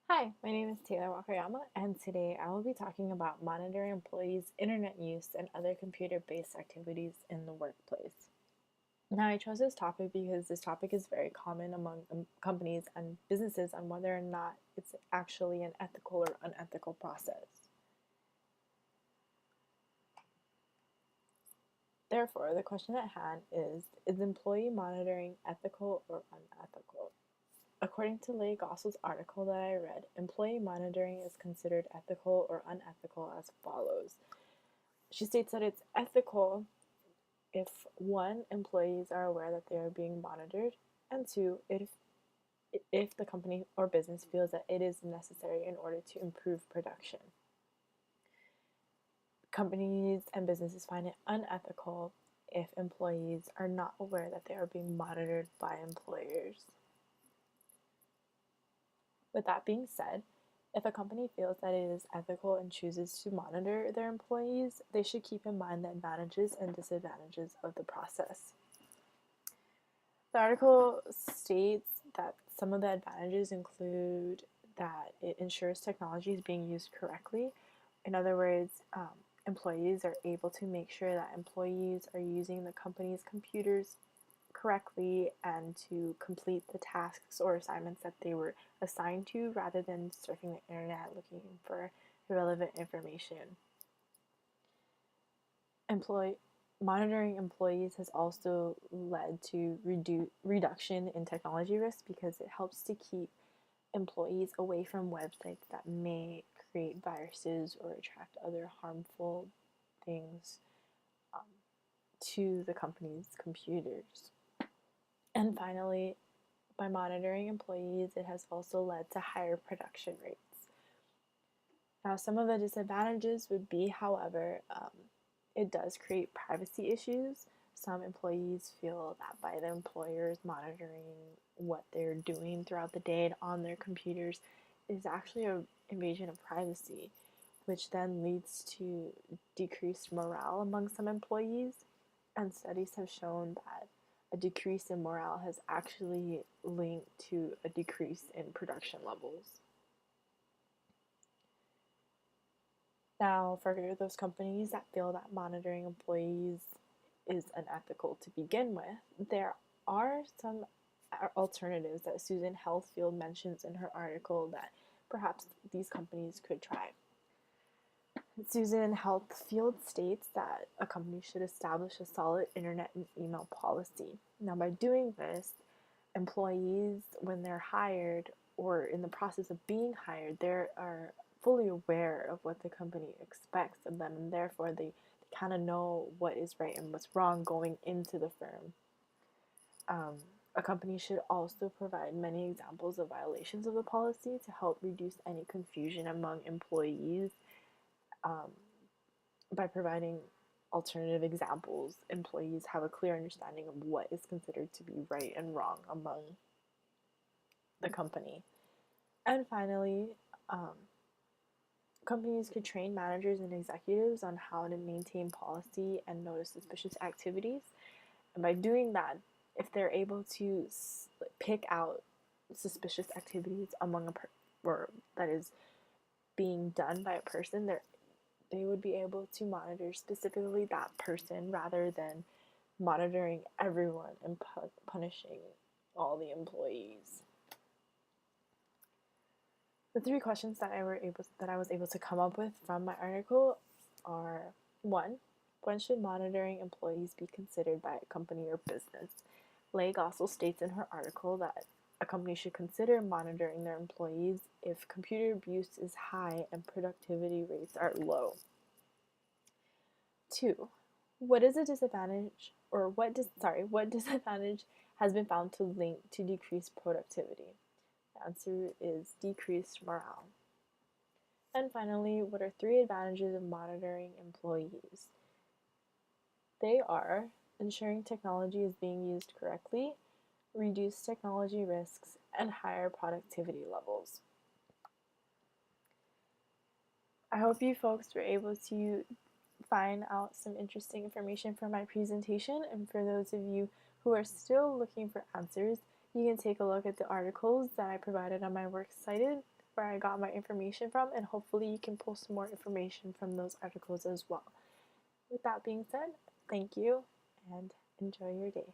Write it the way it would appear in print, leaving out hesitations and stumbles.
Hi, my name is Taylor Wakayama, and today I will be talking about monitoring employees' internet use and other computer based activities in the workplace. Now, I chose this topic because this topic is very common among companies and businesses on whether or not it's actually an ethical or unethical process. Therefore, the question at hand is employee monitoring ethical or unethical? According to Leigh Gossel's article that I read, employee monitoring is considered ethical or unethical as follows. She states that it's ethical if one, employees are aware that they are being monitored, and two, if the company or business feels that it is necessary in order to improve production. Companies and businesses find it unethical if employees are not aware that they are being monitored by employers. With that being said, if a company feels that it is ethical and chooses to monitor their employees, they should keep in mind the advantages and disadvantages of the process. The article states that some of the advantages include that it ensures technology is being used correctly. In other words, employees are able to make sure that employees are using the company's computers correctly and to complete the tasks or assignments that they were assigned to rather than surfing the internet looking for relevant information. Employee Monitoring employees has also led to reduction in technology risk because it helps to keep employees away from websites that may create viruses or attract other harmful things um, to the company's computers. And finally, by monitoring employees, it has also led to higher production rates. Now, some of the disadvantages would be, however, it does create privacy issues. Some employees feel that by the employers monitoring what they're doing throughout the day on their computers is actually an invasion of privacy, which then leads to decreased morale among some employees. And studies have shown that a decrease in morale has actually linked to a decrease in production levels. Now, for those companies that feel that monitoring employees is unethical to begin with, there are some alternatives that Susan Heathfield mentions in her article that perhaps these companies could try. Susan Heathfield states that a company should establish a solid internet and email policy. Now, by doing this, employees, when they're hired or in the process of being hired, they are fully aware of what the company expects of them, and therefore they kind of know what is right and what's wrong going into the firm. A company should also provide many examples of violations of the policy to help reduce any confusion among employees. Um, by providing alternative examples, employees have a clear understanding of what is considered to be right and wrong among the company. And finally, um, companies could train managers and executives on how to maintain policy and notice suspicious activities. And by doing that, if they're able to pick out suspicious activities among or that is being done by a person, they would be able to monitor specifically that person rather than monitoring everyone and punishing all the employees. The three questions that I was able to come up with from my article are: one, when should monitoring employees be considered by a company or business? Leigh Gossel states in her article that a company should consider monitoring their employees if computer abuse is high and productivity rates are low. Two, what is a disadvantage or what disadvantage has been found to link to decreased productivity? The answer is decreased morale. And finally, what are three advantages of monitoring employees? They are ensuring technology is being used correctly, reduced technology risks, and higher productivity levels. I hope you folks were able to find out some interesting information from my presentation, and for those of you who are still looking for answers, you can take a look at the articles that I provided on my works cited where I got my information from, and hopefully you can pull some more information from those articles as well. With that being said, thank you and enjoy your day.